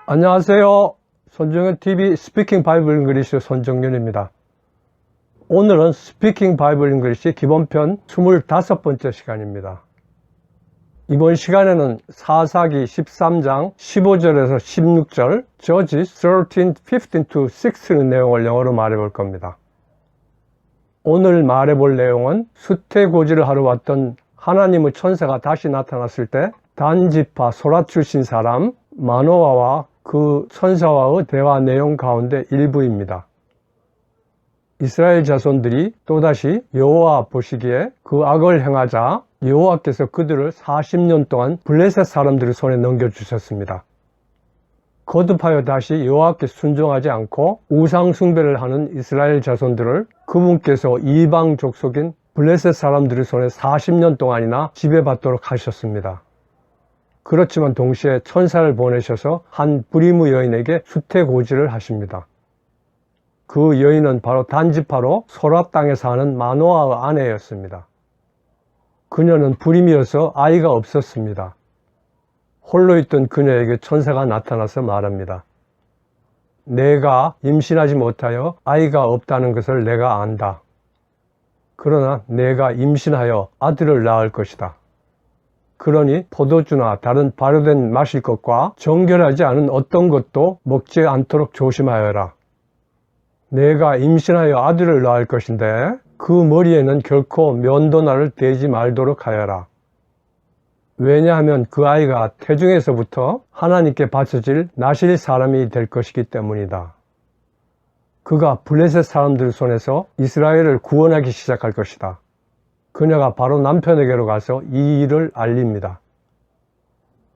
안녕하세요. 손정현 TV 스피킹 바이블 잉글리시 손정현입니다. 오늘은 스피킹 바이블 잉글리시 기본편 25번째 시간입니다. 이번 시간에는 사사기 13장 15절에서 16절, Judges 13, 15-16 내용을 영어로 말해볼 겁니다. 오늘 말해볼 내용은 수태고지를 하러 왔던 하나님의 천사가 다시 나타났을 때 단지파 소라 출신 사람 마노아와 그 천사와의 대화 내용 가운데 일부입니다. 이스라엘 자손들이 또다시 여호와 보시기에 그 악을 행하자 여호와께서 그들을 40년 동안 블레셋 사람들의 손에 넘겨주셨습니다. 거듭하여 다시 여호와께 순종하지 않고 우상 숭배를 하는 이스라엘 자손들을 그분께서 이방 족속인 블레셋 사람들의 손에 40년 동안이나 지배받도록 하셨습니다. 그렇지만 동시에 천사를 보내셔서 한 불임의 여인에게 수태고지를 하십니다. 그 여인은 바로 단지파로 소라 땅에 사는 마노아의 아내였습니다. 그녀는 불임이어서 아이가 없었습니다. 홀로 있던 그녀에게 천사가 나타나서 말합니다. 내가 임신하지 못하여 아이가 없다는 것을 내가 안다. 그러나 내가 임신하여 아들을 낳을 것이다. 그러니 포도주나 다른 발효된 마실 것과 정결하지 않은 어떤 것도 먹지 않도록 조심하여라. 내가 임신하여 아들을 낳을 것인데 그 머리에는 결코 면도날을 대지 말도록 하여라. 왜냐하면 그 아이가 태중에서부터 하나님께 바쳐질 나실 사람이 될 것이기 때문이다. 그가 블레셋 사람들 손에서 이스라엘을 구원하기 시작할 것이다. 그녀가 바로 남편에게로 가서 이 일을 알립니다.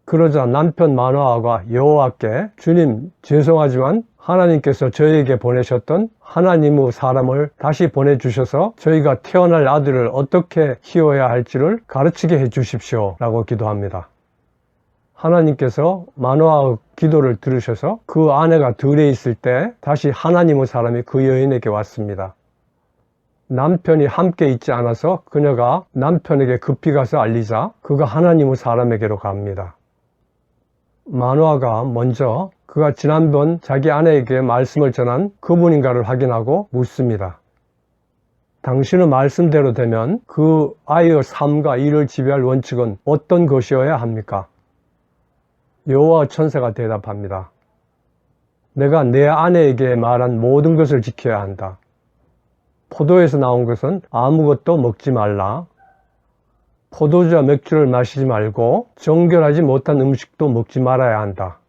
그러자 남편 마노아가 여호와께 주님 죄송하지만 하나님께서 저희에게 보내셨던 하나님의 사람을 다시 보내주셔서 저희가 태어날 아들을 어떻게 키워야 할지를 가르치게 해주십시오 라고 기도합니다. 하나님께서 마노아의 기도를 들으셔서 그 아내가 들에 있을 때 다시 하나님의 사람이 그 여인에게 왔습니다. 남편이 함께 있지 않아서 그녀가 남편에게 급히 가서 알리자 그가 하나님의 사람에게로 갑니다. 마노아가 먼저 그가 지난번 자기 아내에게 말씀을 전한 그분인가를 확인하고 묻습니다. 당신의 말씀대로 되면 그 아이의 삶과 일을 지배할 원칙은 어떤 것이어야 합니까? 여호와 천사가 대답합니다. 내가 내 아내에게 말한 모든 것을 지켜야 한다. 포도에서 나온 것은 아무것도 먹지 말라. 포도주와 맥주를 마시지 말고 정결하지 못한 음식도 먹지 말아야 한다.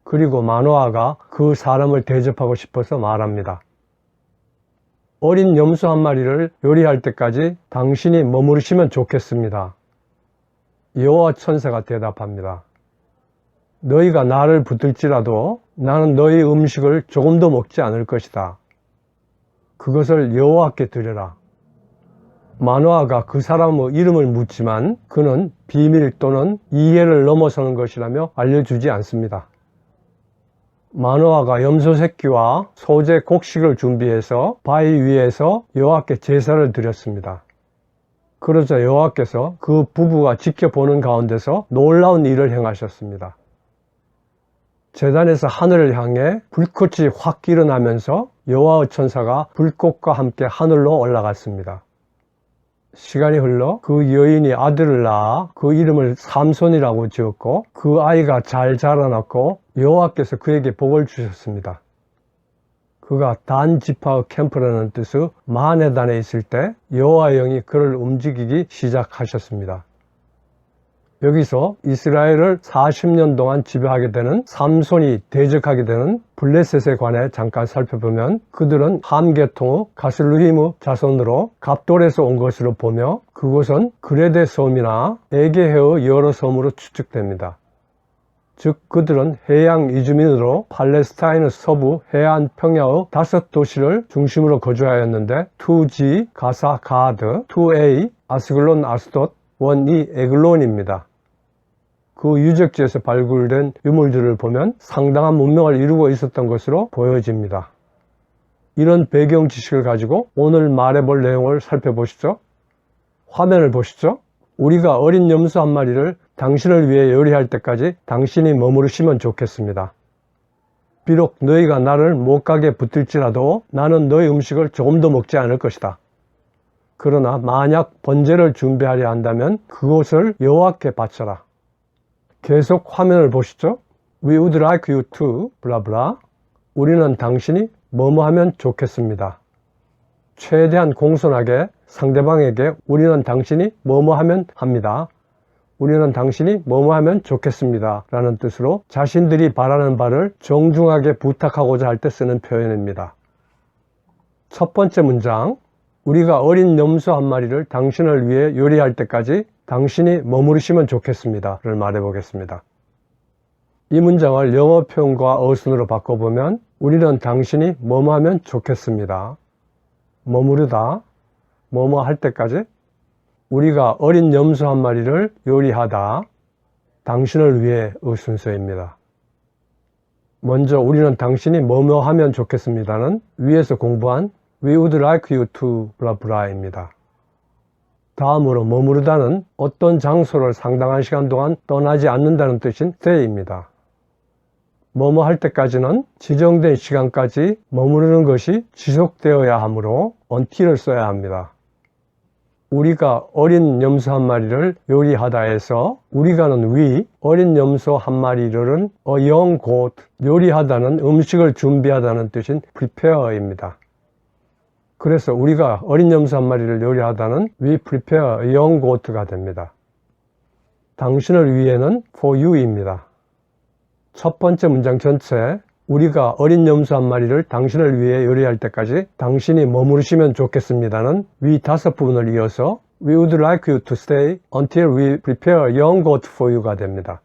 그리고 마노아가 그 사람을 대접하고 싶어서 말합니다. 어린 염소 한 마리를 요리할 때까지 당신이 머무르시면 좋겠습니다. 여호와 천사가 대답합니다. 너희가 나를 붙들지라도 나는 너희 음식을 조금도 먹지 않을 것이다. 그것을 여호와께 드려라. 마노아가 그 사람의 이름을 묻지만 그는 비밀 또는 이해를 넘어서는 것이라며 알려주지 않습니다. 마노아가 염소 새끼와 소재 곡식을 준비해서 바위 위에서 여호와께 제사를 드렸습니다. 그러자 여호와께서 그 부부가 지켜보는 가운데서 놀라운 일을 행하셨습니다. 제단에서 하늘을 향해 불꽃이 확 일어나면서 여호와의 천사가 불꽃과 함께 하늘로 올라갔습니다. 시간이 흘러 그 여인이 아들을 낳아 그 이름을 삼손이라고 지었고 그 아이가 잘 자라났고 여호와께서 그에게 복을 주셨습니다. 그가 단 지파의 캠프라는 뜻의 마네단에 있을 때 여호와의 영이 그를 움직이기 시작하셨습니다. 여기서 이스라엘을 40년 동안 지배하게 되는 삼손이 대적하게 되는 블레셋에 관해 잠깐 살펴보면 그들은 함 계통의 가슬루힘의 자손으로 갑돌에서 온 것으로 보며 그곳은 그레데 섬이나 에게해의 여러 섬으로 추측됩니다. 즉 그들은 해양 이주민으로 팔레스타인의 서부 해안 평야의 5도시를 중심으로 거주하였는데 2G, 가사, 가드, 2A, 아스글론, 아스돗, 1E, 에글론입니다. 그 유적지에서 발굴된 유물들을 보면 상당한 문명을 이루고 있었던 것으로 보여집니다. 이런 배경 지식을 가지고 오늘 말해볼 내용을 살펴보시죠. 화면을 보시죠. 우리가 어린 염소 한 마리를 당신을 위해 요리할 때까지 당신이 머무르시면 좋겠습니다. 비록 너희가 나를 못 가게 붙들지라도 나는 너희 음식을 조금도 먹지 않을 것이다. 그러나 만약 번제를 준비하려 한다면 그것을 여호와께 바쳐라. 계속 화면을 보시죠. We would like you to 블라블라. 우리는 당신이 뭐뭐 하면 좋겠습니다. 최대한 공손하게 상대방에게 우리는 당신이 뭐뭐 하면 합니다. 우리는 당신이 뭐뭐 하면 좋겠습니다. 라는 뜻으로 자신들이 바라는 바를 정중하게 부탁하고자 할 때 쓰는 표현입니다. 첫 번째 문장, 우리가 어린 염소 한 마리를 당신을 위해 요리할 때까지 당신이 머무르시면 좋겠습니다. 를 말해보겠습니다. 이 문장을 영어 표현과 어순으로 바꿔보면 우리는 당신이 뭐뭐 하면 좋겠습니다. 머무르다, 뭐뭐 할 때까지 우리가 어린 염소 한 마리를 요리하다, 당신을 위해의 순서입니다. 먼저 우리는 당신이 뭐뭐 하면 좋겠습니다는 위에서 공부한 We would like you to 블라블라입니다. 다음으로 머무르다는 어떤 장소를 상당한 시간 동안 떠나지 않는다는 뜻인 stay입니다. 뭐뭐 할 때까지는 지정된 시간까지 머무르는 것이 지속되어야 하므로 until을 써야 합니다. 우리가 어린 염소 한 마리를 요리하다에서 우리가는 we, 어린 염소 한 마리를은 a young goat, 요리하다는 음식을 준비하다는 뜻인 prepare입니다. 그래서 우리가 어린 염소 한 마리를 요리하다는 we prepare a young goat가 됩니다. 당신을 위해는 for you입니다. 첫 번째 문장 전체, 우리가 어린 염소 한 마리를 당신을 위해 요리할 때까지 당신이 머무르시면 좋겠습니다는 위 다섯 부분을 이어서 We would like you to stay until we prepare a young goat for you가 됩니다.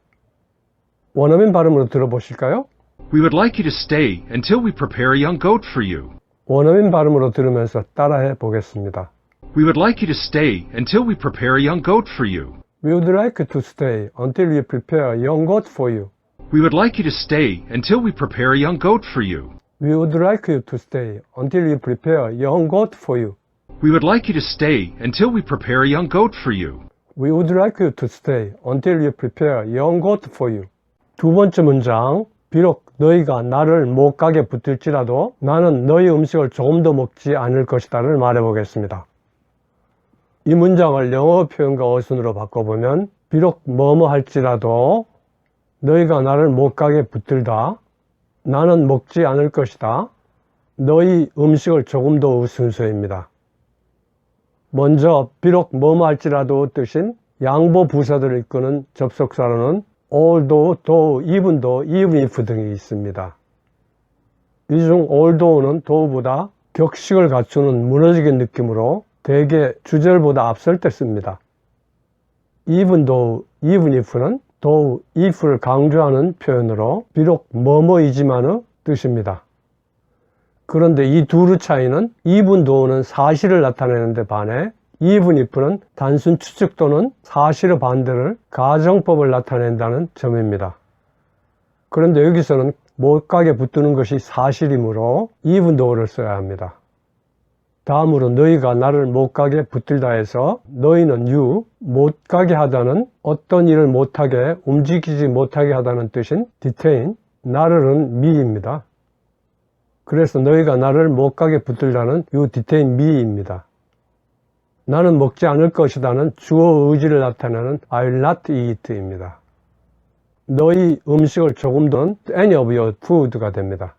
원어민 발음으로 들어보실까요? We would like you to stay until we prepare a young goat for you. 원어민 발음으로 들으면서 따라해 보겠습니다. We would like you to stay until we prepare a young goat for you. We would like you to stay until we prepare a young goat for you. We would like you to stay until we prepare a young goat for you. We would like you to stay until we prepare a young goat for you. We would like you to stay until we prepare a young goat for you. We would like you to stay until we prepare a young goat for you. 두 번째 문장, 비록 너희가 나를 못 가게 붙들지라도 나는 너희 음식을 조금도 먹지 않을 것이다를 말해보겠습니다. 이 문장을 영어 표현과 어순으로 바꿔보면 비록 뭐뭐 할지라도 너희가 나를 못 가게 붙들다, 나는 먹지 않을 것이다, 너희 음식을 조금도 순서입니다. 먼저 비록 뭐뭐 할지라도 뜻인 양보 부사들을 이끄는 접속사로는 although, though, even though, even if 등이 있습니다. 이 중 although는 though보다 격식을 갖추는 무너지는 느낌으로 대개 주절보다 앞설 때 씁니다. even though, even if는 though, if를 강조하는 표현으로 비록 뭐뭐이지만의 뜻입니다. 그런데 이 둘의 차이는 even though는 사실을 나타내는 데 반해 even if는 단순 추측 또는 사실의 반대를 가정법을 나타낸다는 점입니다. 그런데 여기서는 못 가게 붙드는 것이 사실이므로 even though를 써야 합니다. 다음으로 너희가 나를 못 가게 붙들다 해서 너희는 you, 못 가게 하다는 어떤 일을 못하게, 움직이지 못하게 하다는 뜻인 detain, 나를은 me입니다. 그래서 너희가 나를 못 가게 붙들다는 you detain me입니다. 나는 먹지 않을 것이다는 주어 의지를 나타내는 I'll not eat입니다. 너희 음식을 조금도 any of your food가 됩니다.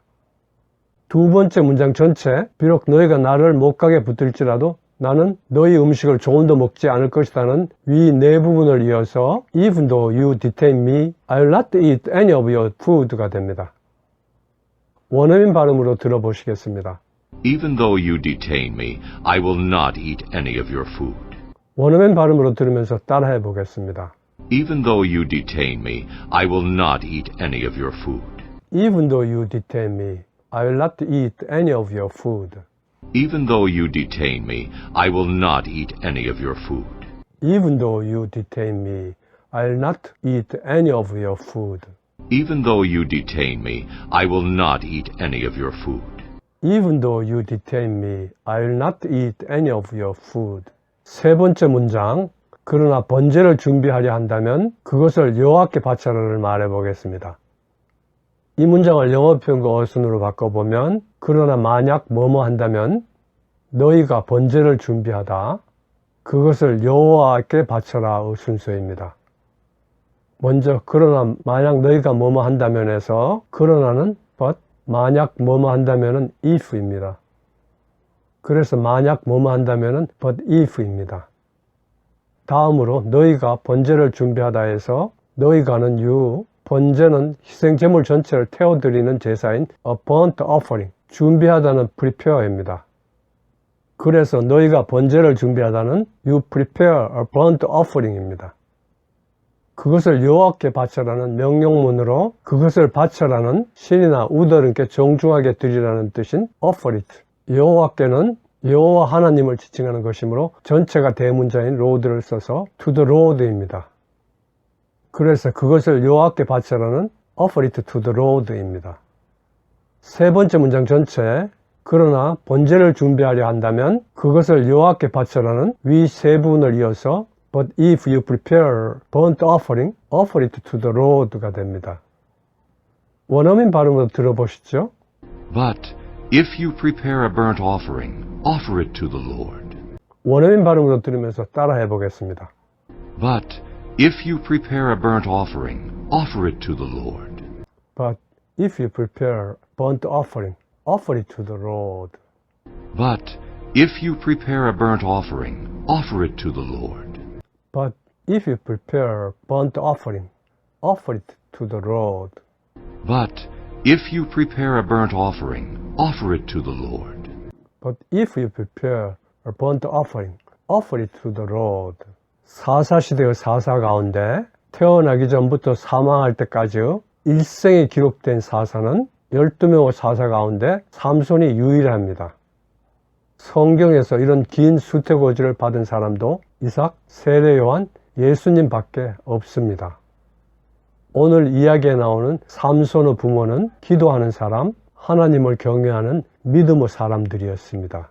두 번째 문장 전체, 비록 너희가 나를 못 가게 붙들지라도 나는 너희 음식을 조금도 먹지 않을 것이다는 위 네 부분을 이어서 Even though you detain me, I'll not eat any of your food가 됩니다. 원어민 발음으로 들어보시겠습니다. Even though you detain me, I will not eat any of your food. 원어민 발음으로 들으면서 따라해 보겠습니다. Even though you detain me, I will not eat any of your food. Even though you detain me, I will not eat any of your food. Even though you detain me, I will not eat any of your food. Even though you detain me, I'll not eat any of your food. Even though you detain me, I will not eat any of your food. Even though you detain me, I'll not eat any of your food. 세 번째 문장, 그러나 번제를 준비하려 한다면 그것을 여호와께 바쳐라를 말해 보겠습니다. 이 문장을 영어 표현과 어순으로 바꿔보면 그러나 만약 뭐뭐 한다면 너희가 번제를 준비하다 그것을 여호와께 바쳐라의 순서입니다. 먼저 그러나 만약 너희가 뭐뭐 한다면에서 그러나는 but, 만약 뭐뭐 한다면은 if입니다. 그래서 만약 뭐뭐 한다면은 but if입니다. 다음으로 너희가 번제를 준비하다 해서 너희가는 you, 번제는 희생제물 전체를 태워드리는 제사인 a burnt offering, 준비하다는 prepare입니다. 그래서 너희가 번제를 준비하다는 you prepare a burnt offering입니다. 그것을 여호와께 바쳐라는 명령문으로 그것을 바쳐라는 신이나 우더른께 정중하게 드리라는 뜻인 offer it. 여호와께는 여호와 하나님을 지칭하는 것이므로 전체가 대문자인 lord를 써서 to the lord입니다. 그래서 그것을 여호와께 바쳐라는 offer it to the lord입니다. 세 번째 문장 전체 그러나 번제를 준비하려 한다면 그것을 여호와께 바쳐라는 위 세 부분을 이어서 But if you prepare burnt offering, offer it to the Lord가 됩니다. 원어민 발음으로 들어보시죠. But if you prepare a burnt offering, offer it to the Lord. 원어민 발음으로 들으면서 따라해 보겠습니다. But if you prepare a burnt offering, offer it to the Lord. But if you prepare burnt offering, offer it to the Lord. But if you prepare a burnt offering, offer it to the Lord. But if you prepare burnt offering, offer it to the Lord. But if you prepare a burnt offering, offer it to the Lord. But if you prepare a burnt offering, offer it to the Lord. 사사시대의 사사 가운데 태어나기 전부터 사망할 때까지의 일생이 기록된 사사는 12명의 사사 가운데 삼손이 유일합니다. 성경에서 이런 긴 수태고지를 받은 사람도 이삭, 세례 요한, 예수님 밖에 없습니다. 오늘 이야기에 나오는 삼손의 부모는 기도하는 사람, 하나님을 경외하는 믿음의 사람들이었습니다.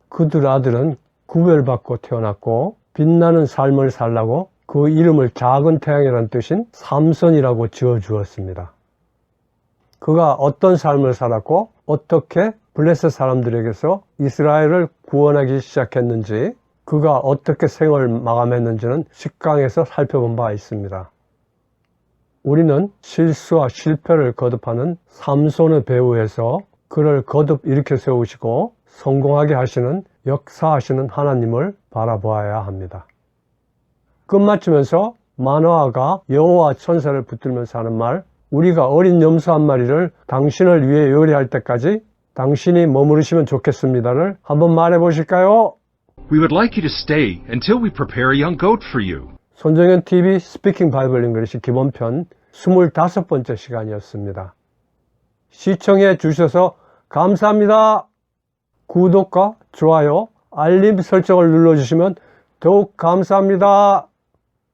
그들 아들은 구별받고 태어났고 빛나는 삶을 살라고 그 이름을 작은 태양이라는 뜻인 삼손이라고 지어주었습니다. 그가 어떤 삶을 살았고 어떻게 블레셋 사람들에게서 이스라엘을 구원하기 시작했는지 그가 어떻게 생을 마감했는지는 10강에서 살펴본 바 있습니다. 우리는 실수와 실패를 거듭하는 삼손의 배후에서 그를 거듭 일으켜 세우시고 성공하게 하시는 역사하시는 하나님을 바라보아야 합니다. 끝마치면서 마노아가 여호와 천사를 붙들면서 하는 말, 우리가 어린 염소 한 마리를 당신을 위해 요리할 때까지 당신이 머무르시면 좋겠습니다를 한번 말해 보실까요? We would like you to stay until we prepare a young goat for you. 손정현 TV 스피킹 바이블 잉글리시 기본편 25번째 시간이었습니다. 시청해 주셔서 감사합니다. 구독과 좋아요, 알림 설정을 눌러주시면 더욱 감사합니다.